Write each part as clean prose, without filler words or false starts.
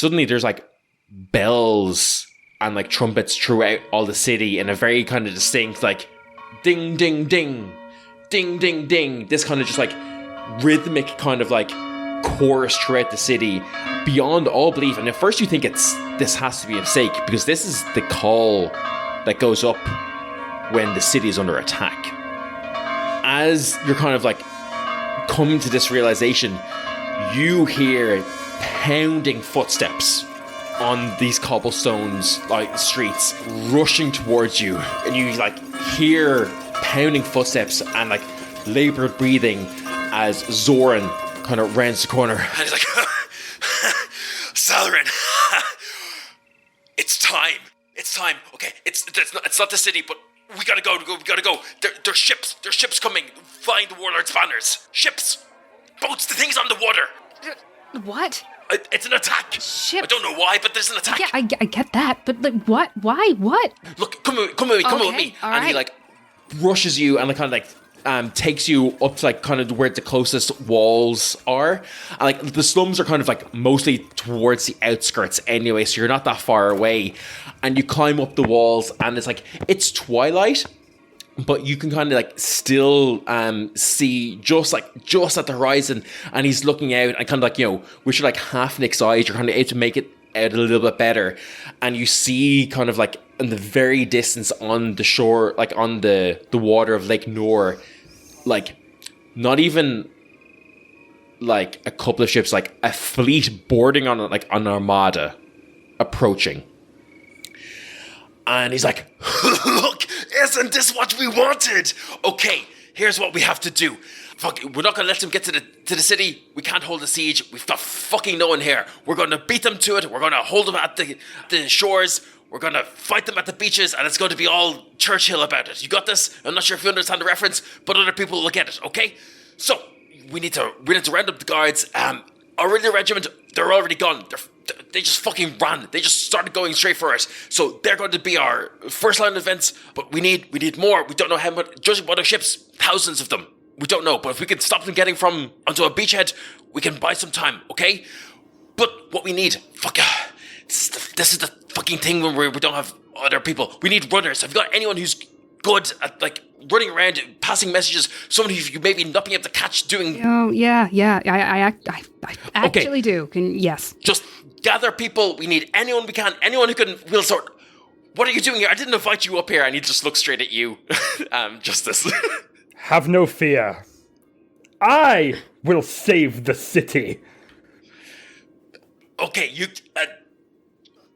suddenly there's like bells and like trumpets throughout all the city in a very kind of distinct like ding ding ding ding ding ding, this kind of just like rhythmic kind of like chorus throughout the city beyond all belief. And at first you think this has to be a mistake, because this is the call that goes up when the city is under attack. As you're kind of like coming to this realization, you hear pounding footsteps on these cobblestones like streets rushing towards you, and you like hear pounding footsteps and like labored breathing as Zoran kind of rounds the corner and he's like Salryn, it's time, okay, it's not the city, but we gotta go. There's ships coming, flying the warlord's banners, ships, boats, the thing's on the water. What? It's an attack. Ships. I don't know why, but there's an attack. Yeah, I get that, but like, what? Why? What? Look, come with me. All and right. he like rushes you and like kind of like takes you up to like kind of where the closest walls are. And like the slums are kind of like mostly towards the outskirts anyway, so you're not that far away. And you climb up the walls, and it's twilight, but you can kind of like still see just at the horizon, and he's looking out and kind of like, you know, with your like half Nick's eyes, you're kind of able to make it out a little bit better, and you see kind of like in the very distance on the shore, like on the water of Lake Nuur, like not even like a couple of ships, like a fleet boarding on like an armada approaching. And he's like, look, isn't this what we wanted? Okay, here's what we have to do. Fuck, we're not going to let them get to the city. We can't hold the siege. We've got fucking no one here. We're going to beat them to it. We're going to hold them at the shores. We're going to fight them at the beaches, and it's going to be all Churchill about it. You got this? I'm not sure if you understand the reference, but other people will get it, okay? So, we need to round up the guards. Our regular regiment, they're already gone. They just fucking ran. They just started going straight for us. So they're going to be our first line of defense, but we need more. We don't know how much. Judging by the ships, thousands of them. We don't know, but if we can stop them getting from onto a beachhead, we can buy some time, okay? But what we need, this is the fucking thing when we don't have other people. We need runners. Have you got anyone who's good at like running around, passing messages? Someone who you maybe not being able to catch doing. Oh yeah. I actually do. Yes. Just gather people. We need anyone we can. Anyone who can. We'll sort. What are you doing here? I didn't invite you up here. And he just looks straight at you, Justice. Have no fear. I will save the city. Okay, you.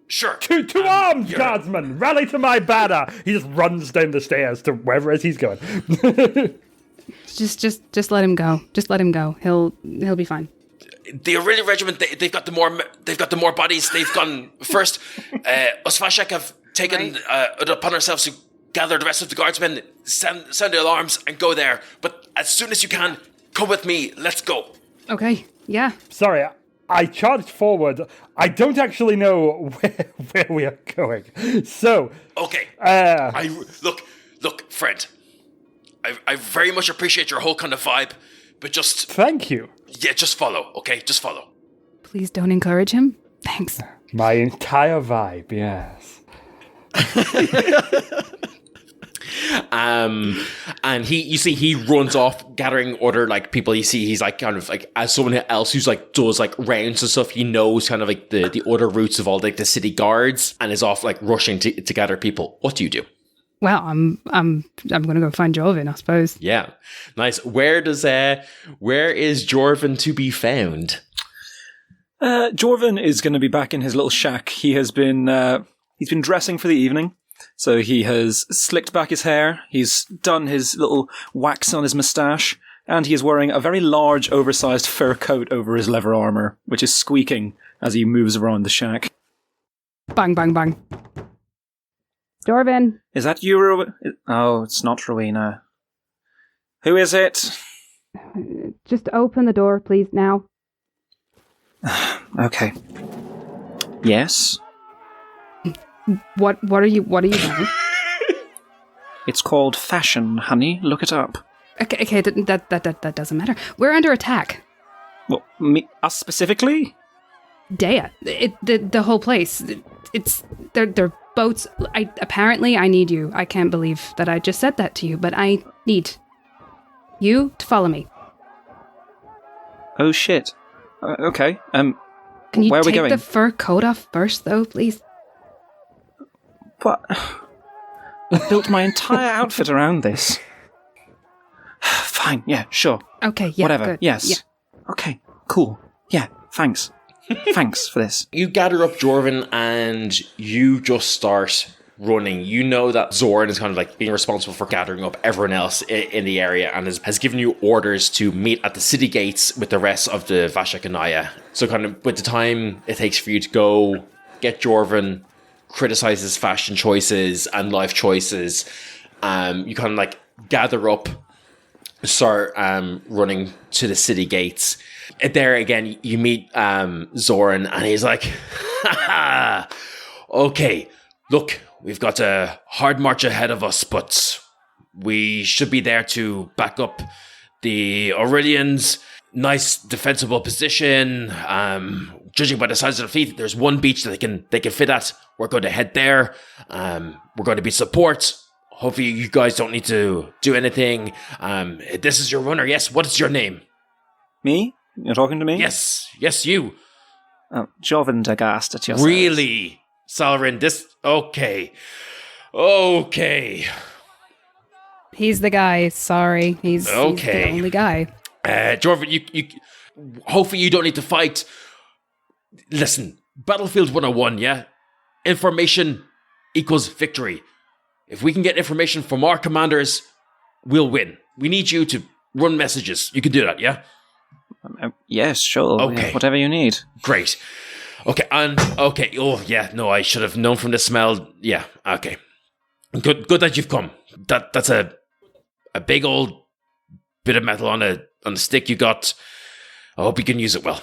Sure. To arms, guardsmen! Rally to my banner! He just runs down the stairs to wherever it is he's going. Just let him go. Just let him go. He'll be fine. The Aurelia regiment, they've got the more bodies. They've gone first. Us Vashek have taken it upon ourselves to gather the rest of the guardsmen, sound the alarms, and go there. But as soon as you can, come with me. Let's go. Okay. Yeah. Sorry, I charged forward. I don't actually know where we are going. So... Okay. Look, friend. I very much appreciate your whole kind of vibe, but just... Thank you. Yeah, just follow, okay? Just follow. Please don't encourage him. Thanks. My entire vibe, yes. And he runs off gathering other like people. You see he's like kind of like as someone else who's like does like rounds and stuff, he knows kind of like the other routes of all like the city guards, and is off like rushing to gather people. What do you do? Well, I'm gonna go find Jorvin, I suppose. Yeah. Nice. Where is Jorvin to be found? Jorvin is going to be back in his little shack. He's been dressing for the evening. So he has slicked back his hair, he's done his little wax on his moustache, and he is wearing a very large, oversized fur coat over his leather armor, which is squeaking as he moves around the shack. Bang, bang, bang. Jorvin. Is that you, Oh, it's not Rowena. Who is it? Just open the door, please, now. Okay. Yes? What are you doing? It's called fashion, honey. Look it up. Okay, that doesn't matter. We're under attack. Well, us specifically? Daya. The whole place. They're boats. Apparently I need you. I can't believe that I just said that to you, but I need you to follow me. Oh shit. Okay. Can you where are we take going? the fur coat off first, though, please? But I built my entire outfit around this. Fine. Yeah. Sure. Okay. Yeah. Whatever. Good. Yes. Yeah. Okay. Cool. Yeah. Thanks. Thanks for this. You gather up Jorvin and you just start running. You know that Zoran is kind of like being responsible for gathering up everyone else in the area and has given you orders to meet at the city gates with the rest of the Vashakanaya. So kind of with the time it takes for you to go get Jorvin, criticize his fashion choices and life choices, you kind of like gather up, start running to the city gates. There again, you meet Zoran and he's like, okay, look, we've got a hard march ahead of us, but we should be there to back up the Aurelians. Nice defensible position. Judging by the size of the fleet, there's one beach that they can fit at. We're going to head there. We're going to be support. Hopefully you guys don't need to do anything. This is your runner, yes? What is your name? Me? You're talking to me? Yes, you. Oh, Jorvin de Ghast at your service. Really? Salryn, this... Okay. He's the guy. Sorry. He's the only guy. Jorvin, you hopefully you don't need to fight. Listen, Battlefield 101, yeah? Information equals victory. If we can get information from our commanders, we'll win. We need you to run messages. You can do that, yeah? Yes, sure. Okay. Yeah, whatever you need. Great. Okay, oh yeah, no, I should have known from the smell. Yeah, okay. Good that you've come. That's a big old bit of metal on a stick you got. I hope you can use it well.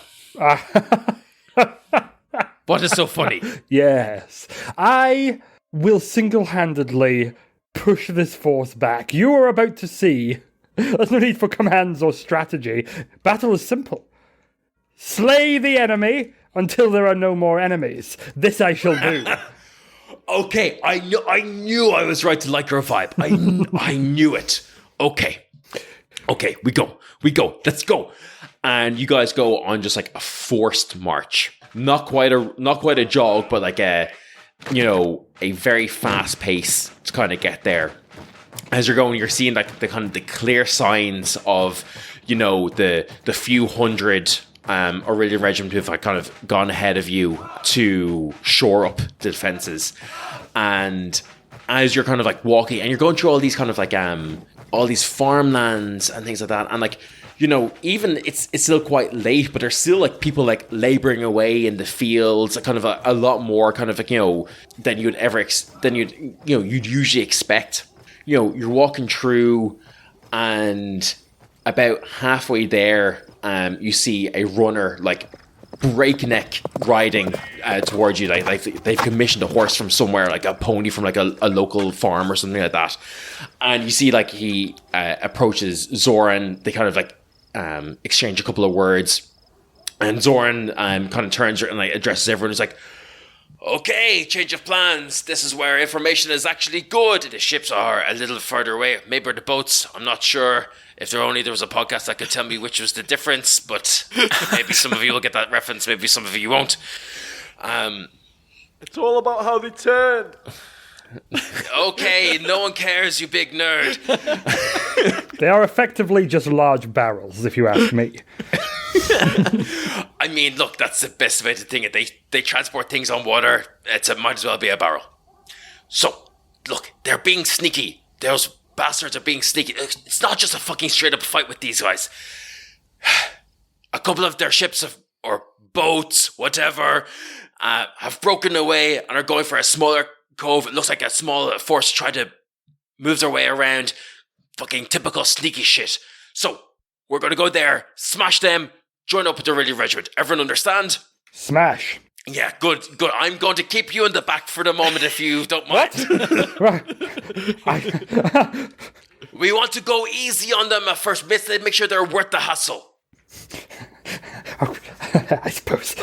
What is so funny? Yes. I will single-handedly push this force back. You are about to see. There's no need for commands or strategy. Battle is simple. Slay the enemy until there are no more enemies. This I shall do. Okay, I knew I was right to like your vibe. I knew it. Okay, we go. Let's go. And you guys go on just like a forced march. Not quite a jog, but like a very fast pace to kind of get there. As you're going, you're seeing like the kind of the clear signs of, the few hundred Aurelian regiment who've kind of gone ahead of you to shore up the defenses. And as you're kind of like walking and you're going through all these kind of like all these farmlands and things like that, and like even it's still quite late, but there's still like people like laboring away in the fields, kind of a lot more kind of like than you'd you'd usually expect. You're walking through, and about halfway there, you see a runner like breakneck riding towards you. Like they've commissioned a horse from somewhere, like a pony from like a local farm or something like that. And you see like he approaches Zoran. They kind of like exchange a couple of words, and Zoran kind of turns and like addresses everyone. He's like, okay, change of plans. This is where information is actually good. The ships are a little further away. Maybe the boats. I'm not sure. If there was a podcast that could tell me which was the difference, but maybe some of you will get that reference. Maybe some of you won't. It's all about how they turn. Okay, no one cares, you big nerd. They are effectively just large barrels, if you ask me. I mean, look, that's the best way to think it. They transport things on water. It might as well be a barrel. So, look, they're being sneaky. Those bastards are being sneaky. It's not just a fucking straight up fight with these guys. A couple of their ships or boats, whatever, have broken away and are going for a smaller cove. It looks like a small force trying to move their way around. Fucking typical sneaky shit. So, we're going to go there, smash them, join up with the Aurelian regiment. Everyone understand? Smash. Yeah, good. I'm going to keep you in the back for the moment if you don't mind. Right. We want to go easy on them at first. Make sure they're worth the hassle. I suppose.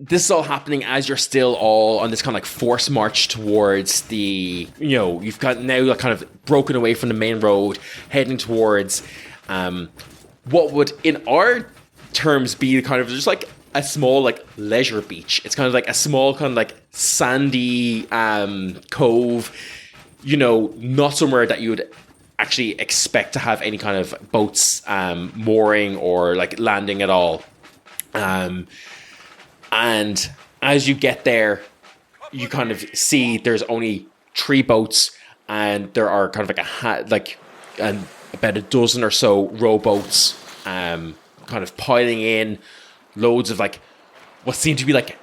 This is all happening as you're still all on this kind of like forced march towards the, you've got now like kind of broken away from the main road, heading towards what would in our terms be kind of just like a small like leisure beach. It's kind of like a small kind of like sandy cove, not somewhere that you would actually expect to have any kind of boats mooring or like landing at all. And as you get there, you kind of see there's only 3 boats, and there are kind of like about a dozen or so rowboats, kind of piling in, loads of like what seem to be like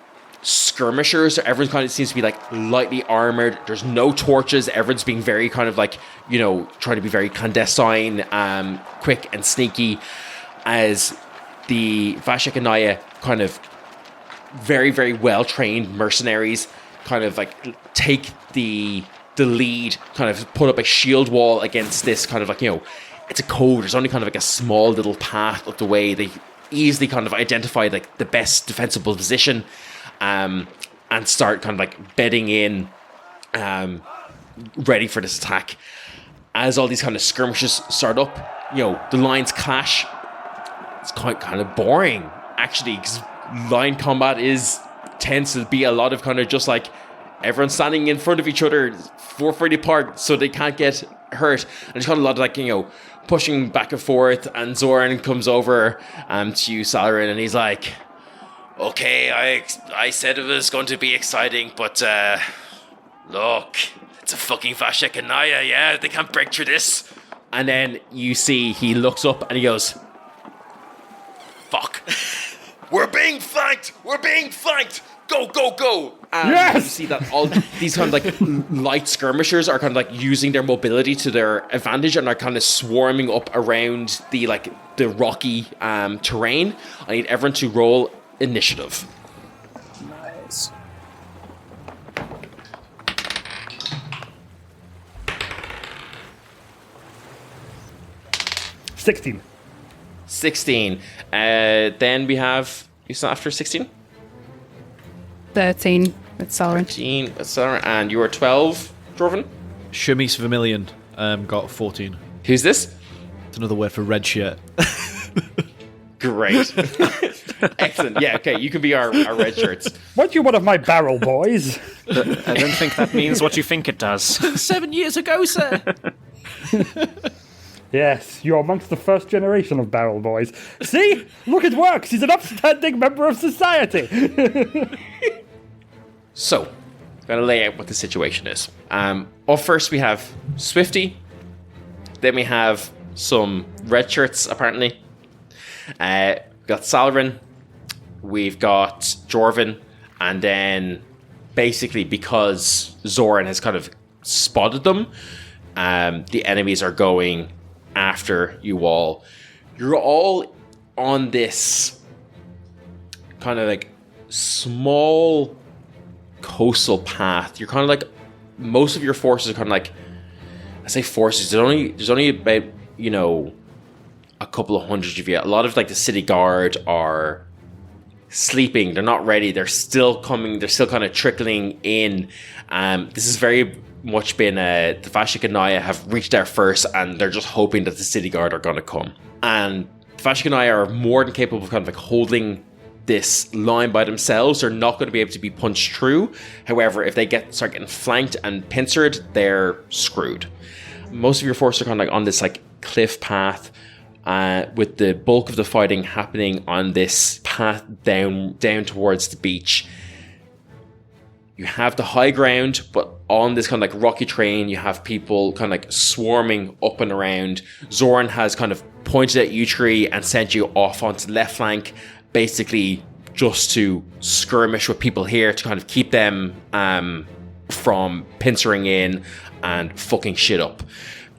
skirmishers. So everyone kind of seems to be like lightly armored. There's no torches. Everyone's being very kind of like trying to be very clandestine, quick and sneaky, as the Vashek and Daya kind of very, very well-trained mercenaries kind of like take the lead, kind of put up a shield wall against this kind of like, it's a cove. There's only kind of like a small little path up the way. They easily kind of identify like the best defensible position, and start kind of like bedding in, ready for this attack. As all these kind of skirmishes start up, the lines clash. It's quite kind of boring, actually, because line combat tends to be a lot of kind of just like everyone standing in front of each other 4 feet apart so they can't get hurt. And there's kind of a lot of like, pushing back and forth. And Zoran comes over to you, Salryn, and he's like, okay, I said it was going to be exciting, but look, it's a fucking Vashek and Daya, yeah, they can't break through this. And then you see he looks up and he goes, fuck. We're being flanked! Go, go, go! And yes! you see that all these kind of like light skirmishers are kind of like using their mobility to their advantage and are kind of swarming up around the rocky terrain. I need everyone to roll initiative. Nice. $16. 16. Then we have, you saw after 16? 13 with Salryn. 13 with Salryn. And you are 12, Jorvin? Shamis Vermilion got 14. Who's this? It's another word for red shirt. Great. Excellent. Yeah, okay, you can be our red shirts. Weren't you one of my barrel boys? I don't think that means what you think it does. 7 years ago, sir. Yes, you're amongst the first generation of barrel boys. See? Look, it works. He's an upstanding member of society. So, I'm going to lay out what the situation is. Up first, we have Swifty. Then we have some red shirts, apparently. We've got Salryn. We've got Jorvin. And then, basically, because Zoran has kind of spotted them, the enemies are going after you all. You're all on this kind of like small coastal path. You're kind of like, most of your forces are kind of like, I say forces, there's only about, a couple of hundred of you. A lot of like the city guard are sleeping. They're not ready. They're still coming. They're still kind of trickling in. This is very much been the Vashek and Daya have reached there first, and they're just hoping that the city guard are going to come. And Vashek and Daya are more than capable of kind of like holding this line by themselves. They're not going to be able to be punched through. However, if they start getting flanked and pincered, they're screwed. Most of your forces are kind of like on this like cliff path, with the bulk of the fighting happening on this path down towards the beach. You have the high ground, but on this kind of like rocky terrain, you have people kind of like swarming up and around. Zoran has kind of pointed at you three and sent you off onto the left flank, basically just to skirmish with people here to kind of keep them from pincering in and fucking shit up.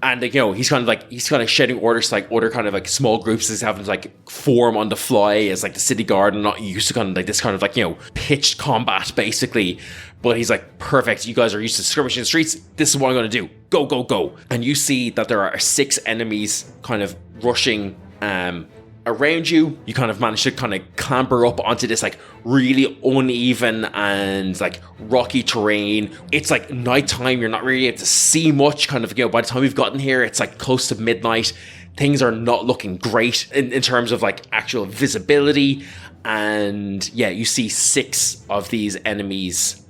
And like, he's kind of shouting orders to like other kind of like small groups as having to like form on the fly as like the city guard and not used to kind of like this kind of like, pitched combat basically. But he's like, perfect, you guys are used to skirmishing in the streets. This is what I'm going to do. Go, go, go. And you see that there are 6 enemies kind of rushing around you. You kind of manage to kind of clamber up onto this like really uneven and like rocky terrain. It's like nighttime. You're not really able to see much. Kind of, by the time we've gotten here, it's like close to midnight. Things are not looking great in terms of like actual visibility. And yeah, you see 6 of these enemies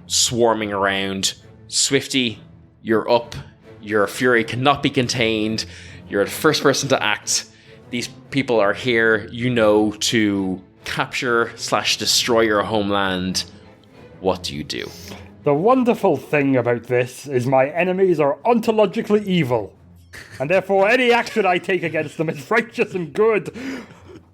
swarming around. Swifty, you're up. Your fury cannot be contained. You're the first person to act. These people are here, to capture/destroy your homeland. What do you do? The wonderful thing about this is my enemies are ontologically evil, and therefore any action I take against them is righteous and good.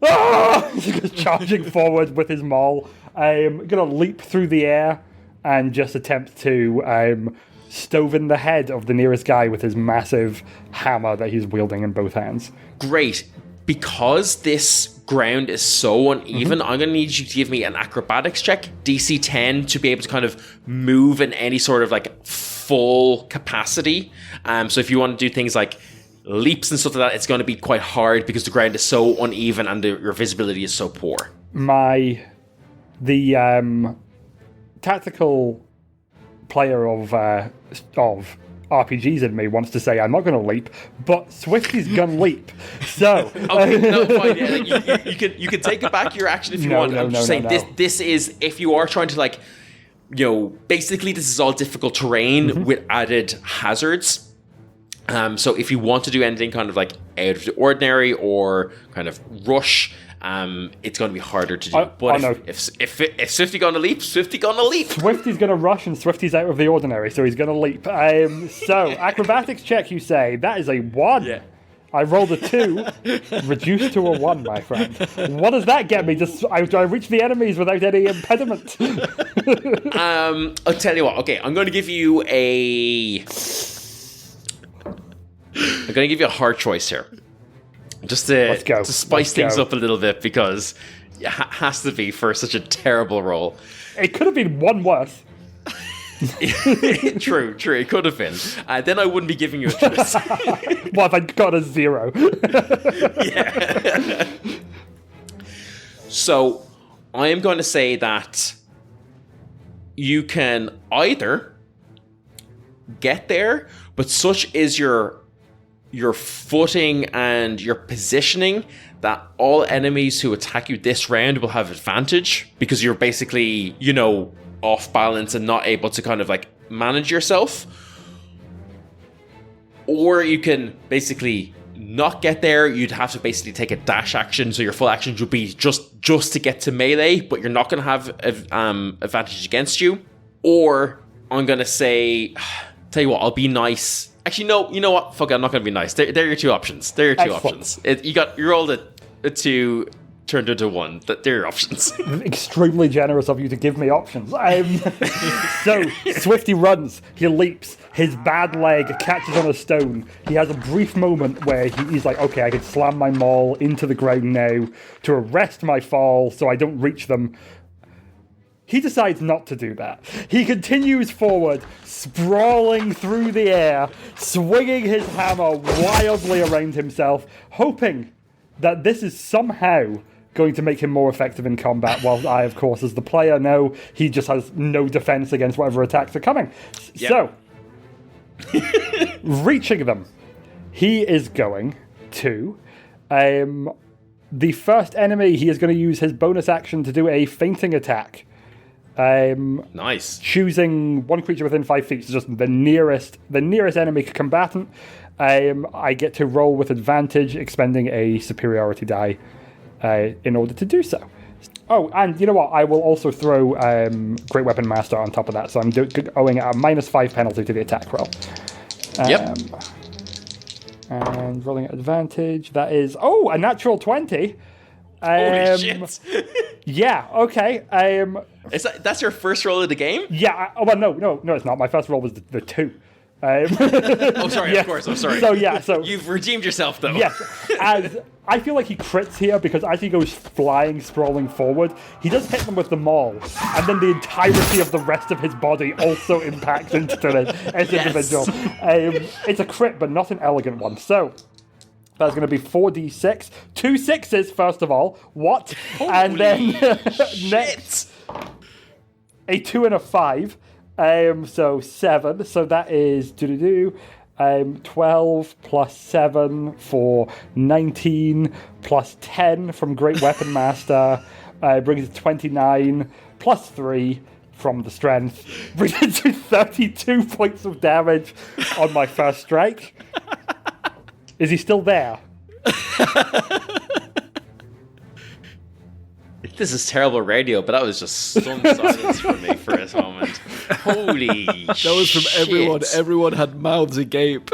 Ah! He's just charging forward with his maul. I'm going to leap through the air and just attempt to stove in the head of the nearest guy with his massive hammer that he's wielding in both hands. Great. Because this ground is so uneven, I'm going to need you to give me an acrobatics check, DC 10, to be able to kind of move in any sort of like full capacity. So if you want to do things like leaps and stuff like that, it's going to be quite hard because the ground is so uneven and your visibility is so poor. The tactical player of RPGs in me wants to say I'm not going to leap, but Swifty's going to leap. So okay, no, fine. Yeah, you can take it back your action if you want. I'm just saying this is if you are trying to like, basically this is all difficult terrain with added hazards. So if you want to do anything kind of like out of the ordinary or kind of rush, it's going to be harder to do. But if Swifty going to leap, Swifty going to leap. Swifty's going to rush and Swifty's out of the ordinary, so he's going to leap. So acrobatics check, you say. That is a 1. Yeah. I rolled a 2, reduced to a 1, my friend. What does that get me? Do I reach the enemies without any impediment? I'll tell you what. Okay, I'm going to give you a hard choice here. Just to spice things up a little bit, because it has to be for such a terrible role. It could have been one worse. True. It could have been. Then I wouldn't be giving you a choice. What if I got a 0? Yeah. So I am going to say that you can either get there, but such is your footing and your positioning that all enemies who attack you this round will have advantage because you're basically, off balance and not able to kind of like manage yourself. Or you can basically not get there. You'd have to basically take a dash action, so your full action would be just to get to melee, but you're not going to have advantage against you. Or I'm going to say, tell you what, I'll be nice. Actually, no, you know what? Fuck it, I'm not going to be nice. They're your 2 options. They're your 2 options. You rolled a 2, turned into 1. They're your options. Extremely generous of you to give me options. So, Swifty runs. He leaps. His bad leg catches on a stone. He has a brief moment where he's like, okay, I can slam my maul into the ground now to arrest my fall so I don't reach them. He decides not to do that. He continues forward, sprawling through the air, swinging his hammer wildly around himself, hoping that this is somehow going to make him more effective in combat, while I, of course, as the player, know he just has no defense against whatever attacks are coming. Yep. So, reaching them, he is going to... the first enemy, he is going to use his bonus action to do a feinting attack. Nice. Choosing one creature within 5 feet, so just the nearest enemy combatant. I get to roll with advantage, expending a superiority die in order to do so. Oh, and you know what? I will also throw Great Weapon Master on top of that, so I'm owing a -5 penalty to the attack roll. Yep. And rolling at advantage, that is a natural 20. Holy shit! Yeah. Okay. That's your first roll of the game? Yeah. No, it's not. My first roll was the 2. Oh, sorry, yes. of course, I'm sorry. So You've redeemed yourself, though. yes, as I feel like he crits here because as he goes flying, sprawling forward, he does hit them with the maul, and then the entirety of the rest of his body also impacts into this individual. It's a crit, but not an elegant one. So that's going to be 4d6, 2 6s first of all. What? And then next a 2 and a 5. So 7. So that is 12 plus 7 for 19 plus 10 from Great Weapon Master brings it to 29 plus 3 from the strength brings it to 32 points of damage on my first strike. Is he still there? This is terrible radio, but that was just stunned silence for me for a moment. Holy shit. That was from everyone. Everyone had mouths agape.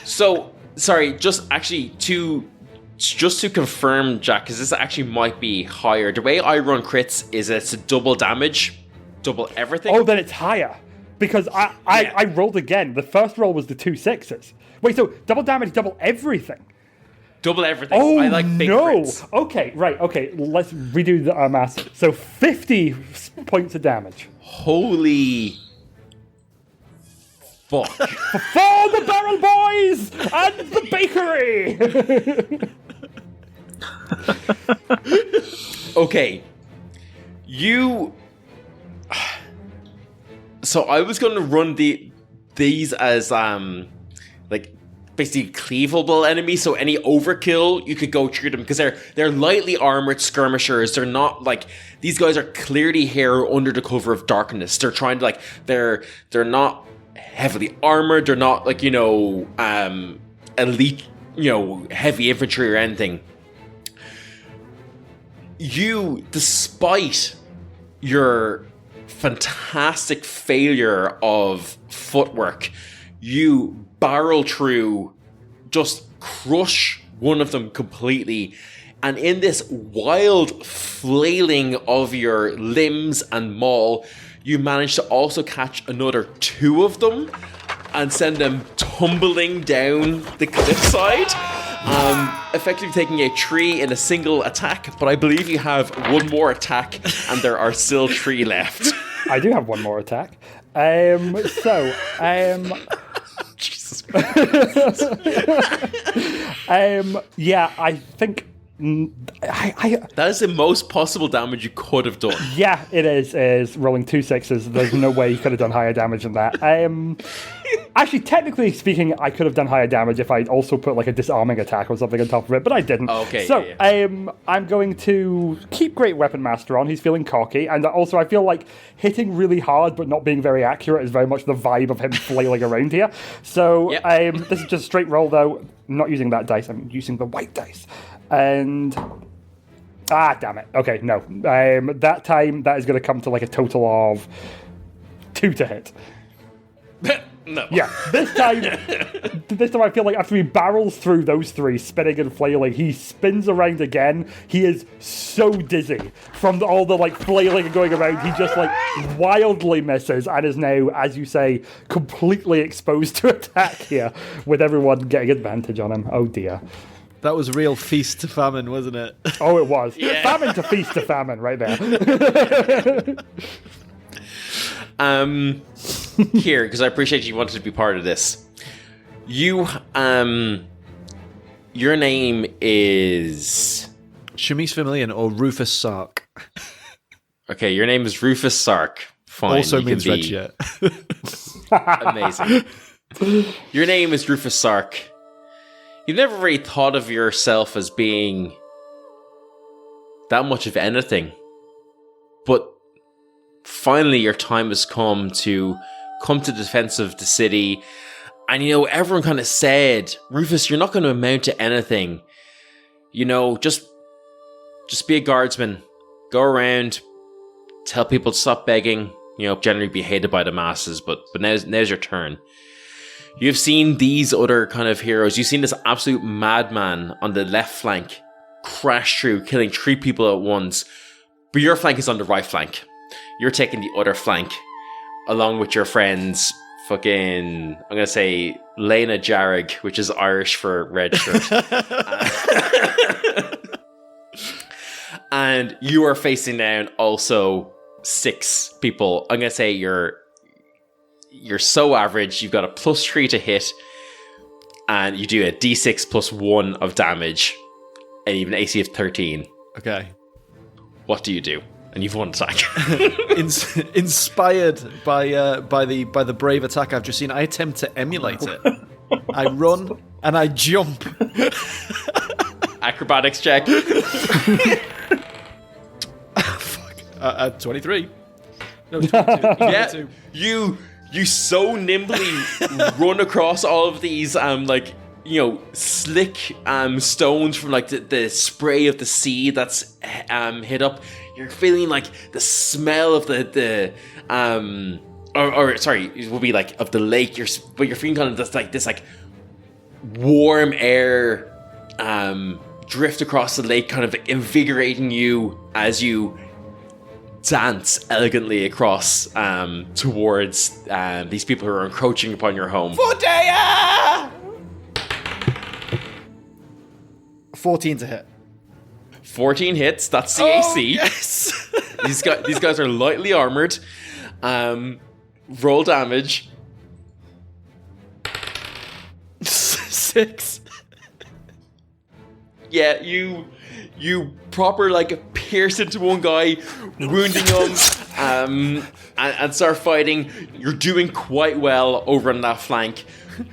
So, sorry, just to confirm, Jack, because this actually might be higher. The way I run crits is it's a double damage, double everything. Oh, then it's higher. Because I rolled again. The first roll was the 2 6s. Wait, so double damage, double everything? Double everything. Oh, I like big crits. Okay, right, okay. Let's redo the math. So 50 points of damage. Holy fuck. For the Barrel Boys and the bakery! Okay. So I was going to run these as like basically cleavable enemies, so any overkill you could go through them because they're lightly armored skirmishers. They're not like these guys are clearly here under the cover of darkness. They're trying to like they're not heavily armored. They're not like elite heavy infantry or anything. You, despite your fantastic failure of footwork, you barrel through, just crush one of them completely, and in this wild flailing of your limbs and maul, you manage to also catch another 2 of them and send them tumbling down the cliffside, effectively taking a 3 in a single attack. But I believe you have one more attack, and there are still 3 left. I do have one more attack. Jesus yeah, I think that is the most possible damage you could have done. Yeah, it is rolling 2 6s. There's no way you could have done higher damage than that. Actually, technically speaking, I could have done higher damage if I'd also put like a disarming attack or something on top of it, but I didn't. Okay. So, yeah. I'm going to keep Great Weapon Master on. He's feeling cocky, and also I feel like hitting really hard but not being very accurate is very much the vibe of him flailing around here. So, Yep. This is just a straight roll though. I'm not using that dice. I'm using the white dice. And damn it. Okay, no. That time that is going to come to like a total of 2 to hit. No. Yeah, this time I feel like after he barrels through those 3, spinning and flailing, he spins around again. He is so dizzy from all the like flailing and going around. He just like wildly misses and is now, as you say, completely exposed to attack here, with everyone getting advantage on him. Oh dear. That was real feast to famine, wasn't it? Oh, it was. Yeah. Famine to feast to famine right there. Here, because I appreciate you wanted to be part of this. You, your name is... Shamis Vermilion or Rufus Sark. Okay, your name is Rufus Sark. Fine. Also you means can red be shirt. Amazing. Your name is Rufus Sark. You've never really thought of yourself as being that much of anything. But finally your time has come to the defense of the city. And everyone kind of said, Rufus, you're not going to amount to anything. Just be a guardsman. Go around, tell people to stop begging. Generally be hated by the masses, but now's your turn. You've seen these other kind of heroes. You've seen this absolute madman on the left flank crash through, killing 3 people at once. But your flank is on the right flank. You're taking the other flank, along with your friends, fucking, I'm gonna say Lena Jarrig, which is Irish for red shirt. And you are facing down also 6 people. I'm gonna say you're so average. You've got a +3 to hit, and you do a d6 +1 of damage, and you have an AC of 13. Okay. What do you do? And you've one attack. Inspired by the brave attack I've just seen, I attempt to emulate it. I run and I jump. Acrobatics check. Fuck. 23. No, 22. Yeah, 22. you so nimbly run across all of these slick stones from like the spray of the sea that's hit up. You're feeling like the smell of it would be like of the lake. But you're feeling kind of this warm air drift across the lake, kind of invigorating you as you dance elegantly across towards these people who are encroaching upon your home. For Daya! 14 to hit. 14 hits, that's the AC. Yes! These guys are lightly armored. Roll damage. 6. Yeah, you proper pierce into one guy, wounding him, and start fighting. You're doing quite well over on that flank.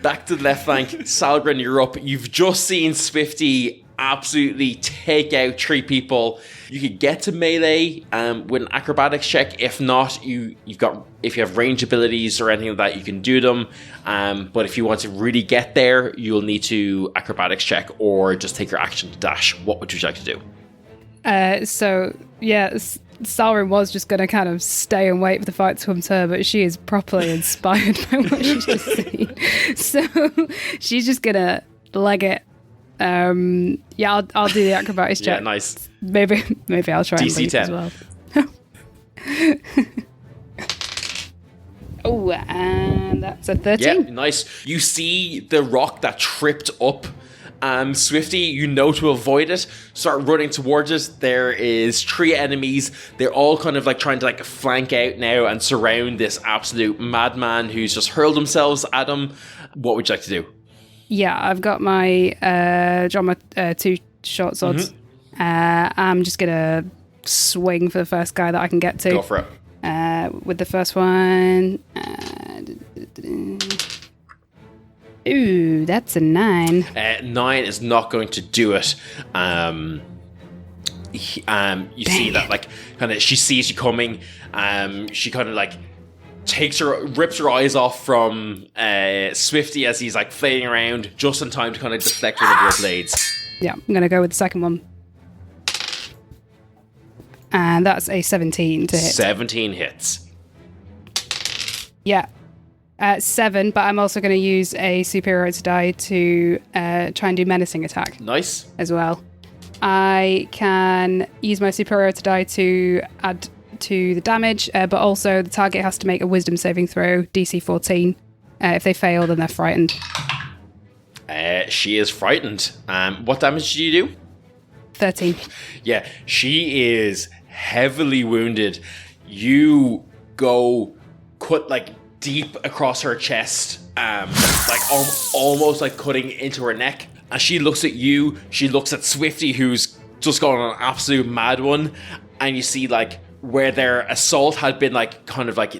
Back to the left flank, Salryn, you're up. You've just seen Swifty absolutely take out 3 people. You could get to melee with an acrobatics check. If not, if you have range abilities or anything like that, you can do them. But if you want to really get there, you'll need to acrobatics check or just take your action to dash. What would you like to do? Salryn was just going to kind of stay and wait for the fight to come to her, but she is properly inspired by what she's just seen. So she's just going to leg it. I'll do the acrobatics check. Yeah, nice. Maybe I'll try DC and leap 10 as well. Oh, and that's a 13. Yeah, nice. You see the rock that tripped up Swifty, you know to avoid it, start running towards it. There is 3 enemies. They're all kind of trying to flank out now and surround this absolute madman who's just hurled themselves at him. What would you like to do? Yeah, I've got my 2 short swords. I'm just gonna swing for the first guy that I can get to. Go for it. With the first one. Ooh, that's a 9. 9 is not going to do it. You see that she sees you coming. She kind of rips her eyes off from Swifty as he's flailing around, just in time to kind of deflect one of your blades. Yeah, I'm gonna go with the second one. And that's a 17 to hit. 17 hits. Yeah. 7, but I'm also going to use a superiority die to try and do menacing attack. Nice. As well. I can use my superiority die to add to the damage, but also the target has to make a wisdom saving throw, DC 14. If they fail, then they're frightened. She is frightened. What damage do you do? 13. Yeah, she is heavily wounded. You go cut deep across her chest, almost cutting into her neck. And she looks at you. She looks at Swifty, who's just gone on an absolute mad one. And you see where their assault had been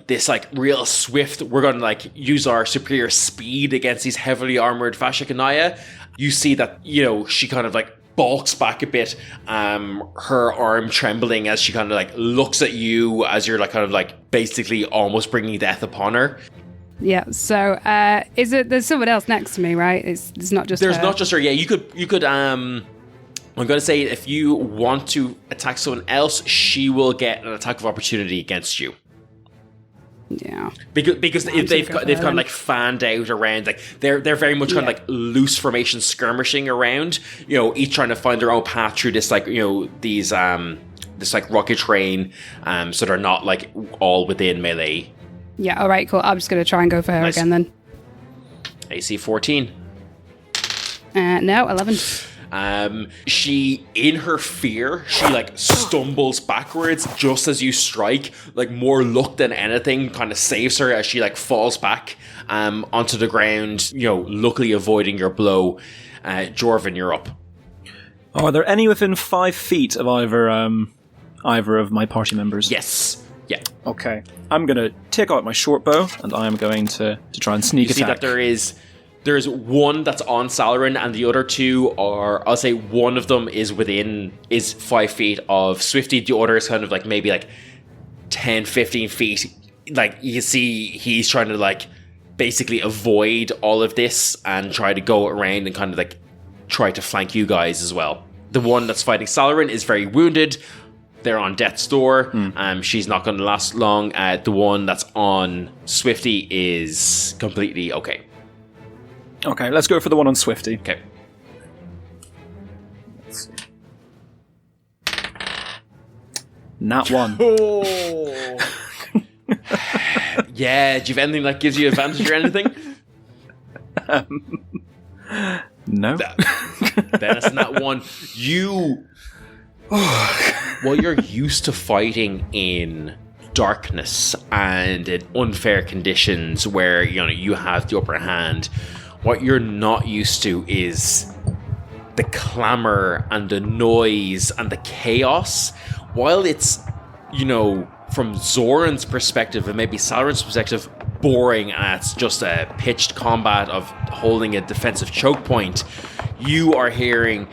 this real swift. We're gonna use our superior speed against these heavily armored Vashikanaya. You see that she kind of balks back a bit, her arm trembling as she kind of looks at you as you're basically almost bringing death upon her. Yeah, so there's someone else next to me, right? It's not just There's her. not just her. Yeah, you could I'm gonna say if you want to attack someone else, she will get an attack of opportunity against you. Yeah, because they've kind of fanned out around, they're very much kind of loose formation skirmishing around, each trying to find their own path through this this rocky terrain, so they're not all within melee. Yeah, all right, cool. I'm just going to try and go for her Nice. again then. AC 14. No, 11. She, in her fear, she like stumbles backwards just as you strike. Like more luck than anything kind of saves her as she like falls back onto the ground, luckily avoiding your blow. Jorvin, you're up. Are there any within 5 feet of either of my party members? Yes. Yeah. Okay. I'm going to take out my short bow, and I am going to try and sneak You see attack. that there's one that's on Salryn, and the other two are, I'll say one of them is 5 feet of Swifty. The other is kind of like maybe like 10, 15 feet. Like you see he's trying to like basically avoid all of this and try to go around and kind of like try to flank you guys as well. The one that's fighting Salryn is very wounded. They're on death's door. She's not going to last long. The one that's on Swifty is completely okay. Okay, let's go for the one on Swifty. Okay. Nat 1. Oh. Yeah, do you have anything that gives you advantage or anything? No. Then it's not one. Well, you're used to fighting in darkness and in unfair conditions where you have the upper hand. What you're not used to is the clamor and the noise and the chaos. While it's, from Zoran's perspective and maybe Salryn's perspective, boring and it's just a pitched combat of holding a defensive choke point, you are hearing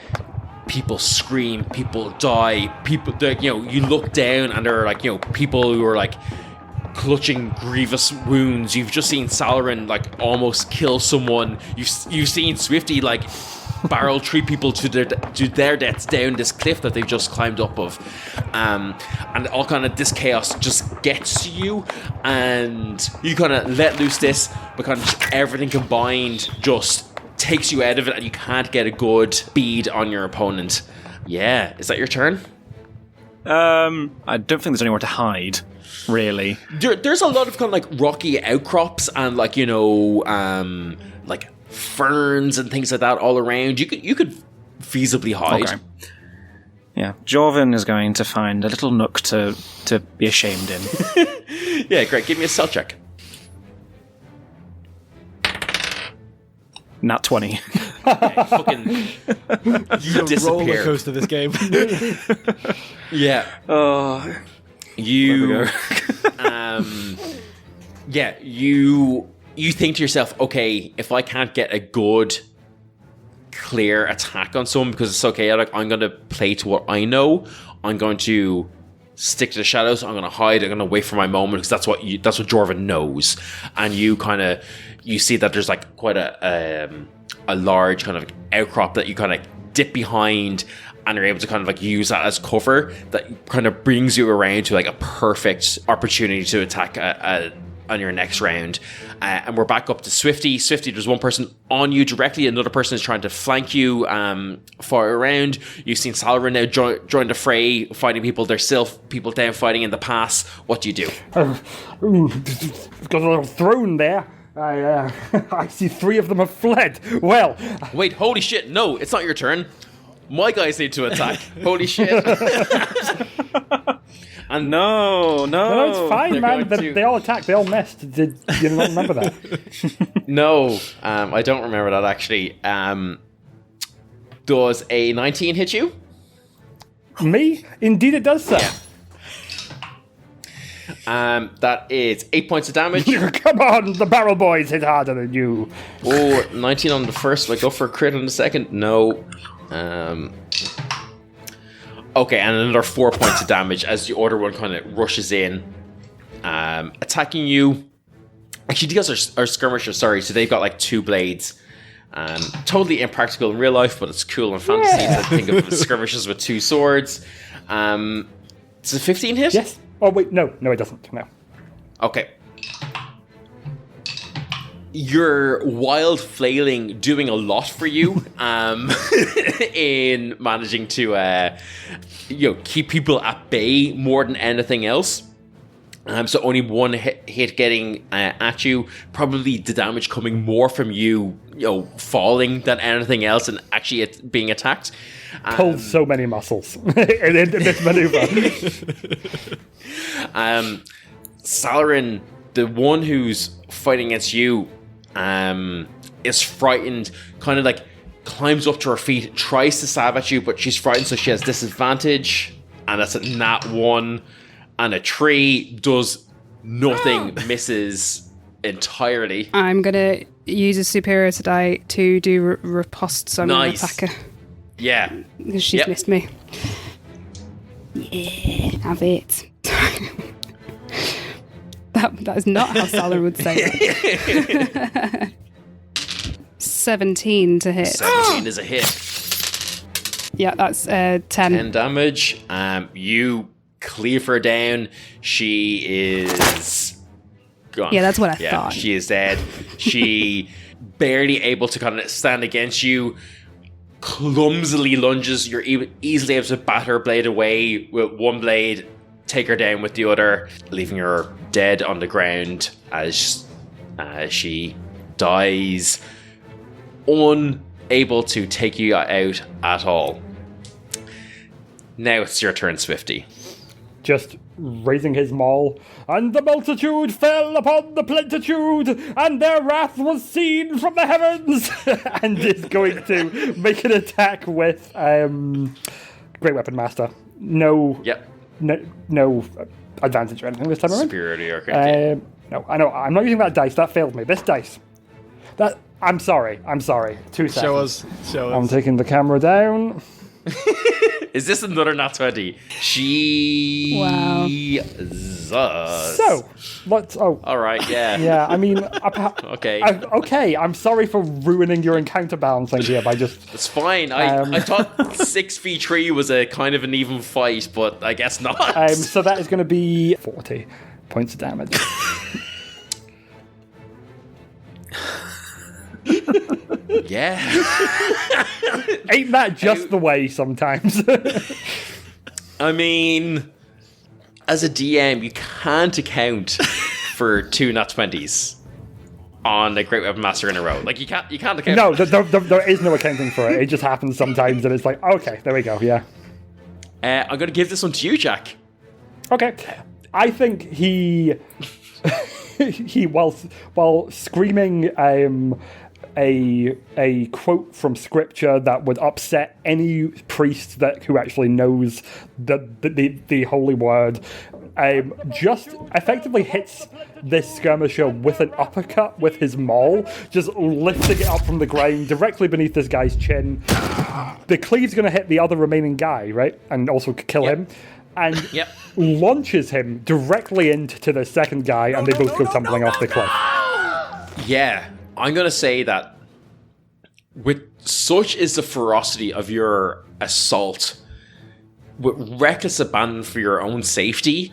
people scream, people die, people, you look down and there are like, people who are like clutching grievous wounds. You've just seen Salryn like almost kill someone. You've seen Swifty like barrel 3 people to their deaths down this cliff that they've just climbed up of, and all kind of this chaos just gets to you, and you kind of let loose this, but kind of just everything combined just takes you out of it, and you can't get a good bead on your opponent. Yeah, is that your turn? I don't think there's anywhere to hide, really. There's a lot of kind of like rocky outcrops and like like ferns and things like that all around. You could feasibly hide. Okay. Yeah, Jorvin is going to find a little nook to be ashamed in. Yeah, great. Give me a stealth check. Nat 20. Okay, fucking you Roller disappear. coaster this game. Yeah. Oh, You yeah, you think to yourself, okay, if I can't get a good clear attack on someone because it's okay, like I'm gonna play to what I know. I'm going to stick to the shadows. I'm gonna hide. I'm gonna wait for my moment because that's what Jorvin knows. And you see that there's like quite a large kind of outcrop that you kind of dip behind, and you're able to kind of like use that as cover that kind of brings you around to like a perfect opportunity to attack on your next round. And we're back up to Swifty. Swifty, there's one person on you directly, another person is trying to flank you far around. You've seen Salryn now join the fray, fighting people. There's still people down fighting in the pass. What do you do? Got a little throne there. I see 3 of them have fled. Well, Wait, holy shit, no, it's not your turn. My guys need to attack. Holy shit. And no. no, it's fine, they're man. going to- They all attacked. They all missed. Did you not remember that? no, I don't remember that actually. Does a 19 hit you? Me? Indeed, it does, sir. That is 8 points of damage. Come on, the barrel boys hit harder than you. Oh, 19 on the first. Will I go for a crit on the second? No. Okay, and another 4 points of damage as the other one kind of rushes in, attacking you. Actually, these guys are skirmishers, sorry, so they've got like 2 blades. Totally impractical in real life, but it's cool in fantasy to think of skirmishers with 2 swords. It's a 15 hit? Yes. Oh, wait, no, it doesn't. No. Okay. Your wild flailing doing a lot for you in managing to keep people at bay more than anything else. So only one hit hit getting at you. Probably the damage coming more from you, falling than anything else, and actually it being attacked. Pulled so many muscles in this maneuver. Salryn, the one who's fighting against you, is frightened, kind of like climbs up to her feet, tries to stab at you, but she's frightened, so she has disadvantage, and that's a nat 1, and a 3 does nothing, misses entirely. I'm going to use a superiority die to do riposte on an attacker. Yeah. Because she's missed me. Yeah, have it. That is not how Salryn would say it. 17 to hit. 17 is a hit. Yeah, that's 10. 10 damage. You cleave her down. She is gone. Yeah, that's what I thought. She is dead. She barely able to kind of stand against you. Clumsily lunges. You're easily able to bat her blade away with one blade, take her down with the other, leaving her dead on the ground as she dies, unable to take you out at all. Now it's your turn, Swifty. Just raising his maul. And the multitude fell upon the plentitude, and their wrath was seen from the heavens. And is going to make an attack with Great Weapon Master. No advantage or anything this time around. Superiority, okay. No, I know. I'm not using that dice. That failed me. This dice. I'm sorry. 2 seconds. Show us. I'm taking the camera down. Is this another nat 20? Wow. So, let's... Oh. All right, yeah. Yeah, I mean... Okay. Okay, I'm sorry for ruining your encounter balancing here by just... It's fine. I thought 6v3 was a kind of an even fight, but I guess not. So that is going to be 40 points of damage. Yeah. Ain't that just the way sometimes? I mean, as a DM, you can't account for 2 nat 20s on a Great Weapon Master in a row. Like, you can't account. No, there is no accounting for it. It just happens sometimes, and it's like, okay, there we go, yeah. I'm going to give this one to you, Jack. Okay. I think he while screaming a quote from scripture that would upset any priest who actually knows the holy word, just effectively hits this skirmisher with an uppercut with his maul, just lifting it up from the ground directly beneath this guy's chin. The cleave's going to hit the other remaining guy, right, and also kill him, and launches him directly into the second guy, and they both go tumbling off the cliff. Yeah, I'm going to say that with such is the ferocity of your assault, with reckless abandon for your own safety,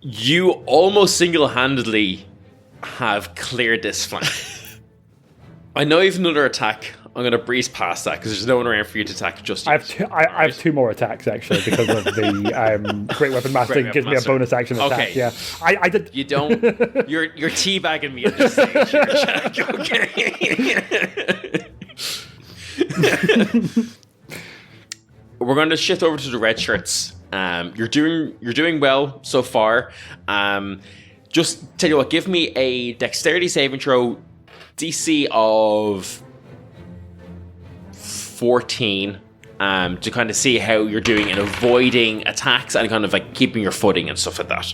you almost single-handedly have cleared this flank. I know you have another attack. I'm going to breeze past that because there's no one around for you to attack just yet. I have 2 more attacks, actually, because of the Great Weapon Master gives me a bonus action attack. Okay. Yeah, I did. You don't... You're teabagging me at this stage here, Jack. Okay. We're going to shift over to the red shirts. You're doing well so far. Just tell you what, give me a dexterity saving throw, DC of 14, to kind of see how you're doing in avoiding attacks and kind of like keeping your footing and stuff like that.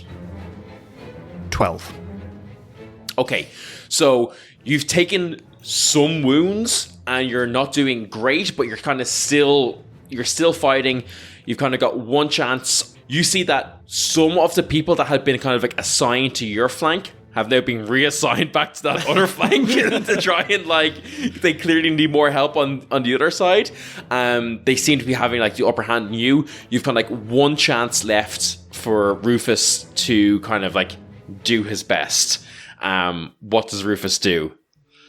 12. Okay, so you've taken some wounds and you're not doing great, but you're still fighting. You've kind of got one chance. You see that some of the people that had been kind of like assigned to your flank have now been reassigned back to that other flank to try and like, they clearly need more help on the other side. They seem to be having like the upper hand in you. You've kind of like one chance left for Rufus to kind of like do his best. What does Rufus do?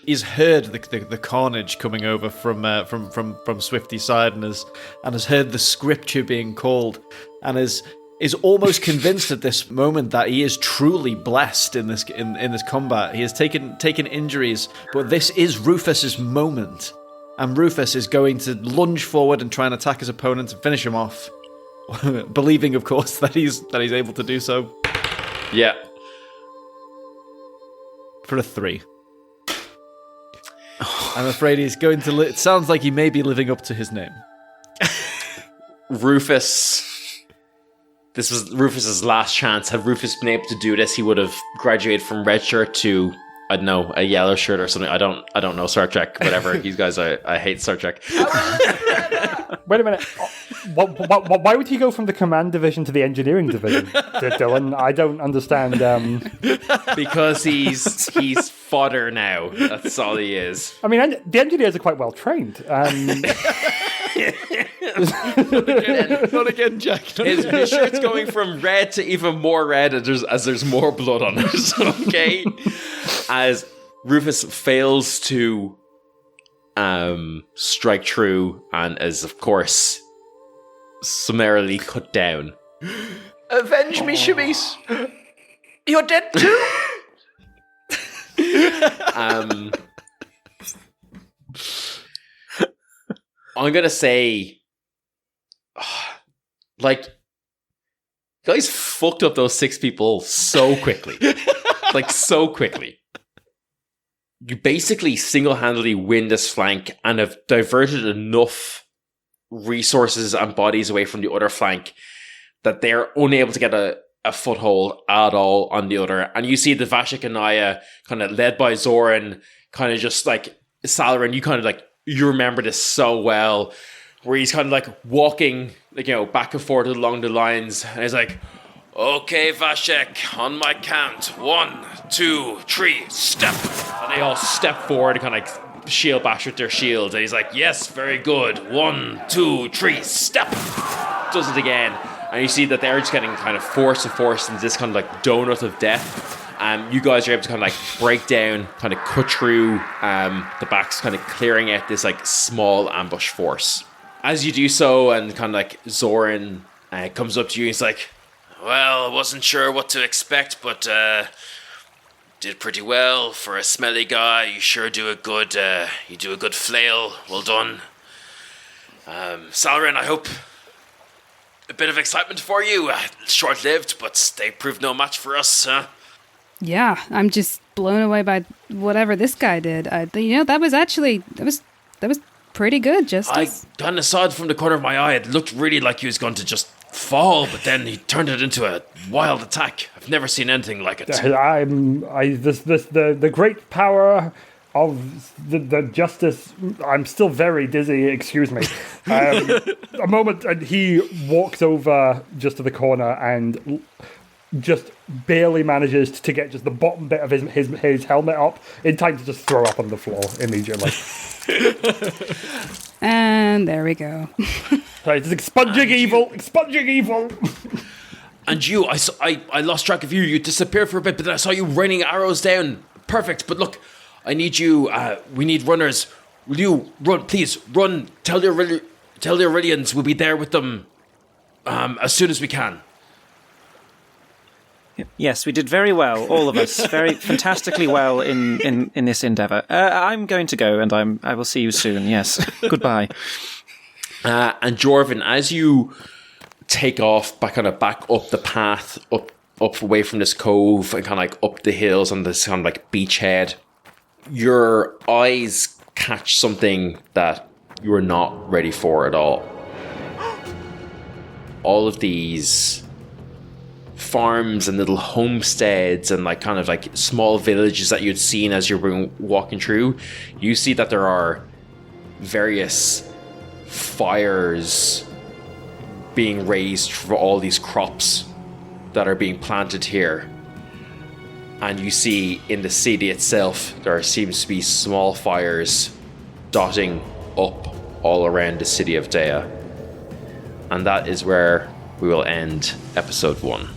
He's heard the carnage coming over from Swifty's side and has heard the scripture being called and is is almost convinced at this moment that he is truly blessed in this combat. He has taken injuries, but this is Rufus's moment. And Rufus is going to lunge forward and try and attack his opponent and finish him off. Believing, of course, that he's able to do so. Yeah. For a 3. I'm afraid he's going to... It sounds like he may be living up to his name. Rufus... This was Rufus's last chance. Had Rufus been able to do this, he would have graduated from red shirt to, I don't know, a yellow shirt or something. I don't know Star Trek, whatever. You guys, I hate Star Trek. Wait a minute. Why would he go from the command division to the engineering division, Dylan? I don't understand. Because he's fodder now. That's all he is. I mean, the engineers are quite well trained. Not again, Jack. His shirt's going from red to even more red as there's more blood on it. Okay, as Rufus fails to strike true and is, of course, summarily cut down. Avenge me, Shamis. You're dead too? I'm gonna say, guys fucked up those 6 people so quickly. So quickly. You basically single-handedly win this flank and have diverted enough resources and bodies away from the other flank that they're unable to get a foothold at all on the other. And you see the Vashik and Daya kind of led by Zoran, kind of just like Salryn, you remember this so well, where he's kind of like walking, back and forth along the lines, and he's like, "Okay, Vashek, on my count, 1, 2, 3, step." And they all step forward and kind of like shield bash with their shields. And he's like, "Yes, very good. 1, 2, 3, step." Does it again. And you see that they're just getting kind of forced into this kind of like donut of death. You guys are able to kind of like break down, kind of cut through the backs, kind of clearing out this like small ambush force. As you do so, and kind of like Zoran comes up to you, and he's like, "Well, I wasn't sure what to expect, but did pretty well for a smelly guy. You sure do a good flail. Well done. Salryn, I hope a bit of excitement for you. Short-lived, but they proved no match for us, huh?" Yeah, I'm just blown away by whatever this guy did. That was pretty good. I kind of saw it from the corner of my eye. It looked really like he was going to just fall, but then he turned it into a wild attack. I've never seen anything like it. The great power of the justice. I'm still very dizzy. Excuse me. A moment, and he walks over just to the corner and just barely manages to get just the bottom bit of his helmet up in time to just throw up on the floor immediately. And there we go. Right, it's expunging evil. And you, I lost track of you. You disappeared for a bit, but then I saw you raining arrows down. Perfect. But look, I need you. We need runners. Will you run? Please run. Tell the Aurelians we'll be there with them as soon as we can. Yes, we did very well, all of us. Very fantastically well in this endeavour. I'm going to go, and I will see you soon. Yes, goodbye. And Jorvin, as you take off, back up the path, up away from this cove, and kind of like up the hills on this kind of like beachhead, your eyes catch something that you are not ready for at all. All of these farms and little homesteads and like kind of like small villages that you'd seen as you were walking through, you see that there are various fires being raised for all these crops that are being planted here. And you see in the city itself there seems to be small fires dotting up all around the city of Daya. And that is where we will end episode 1.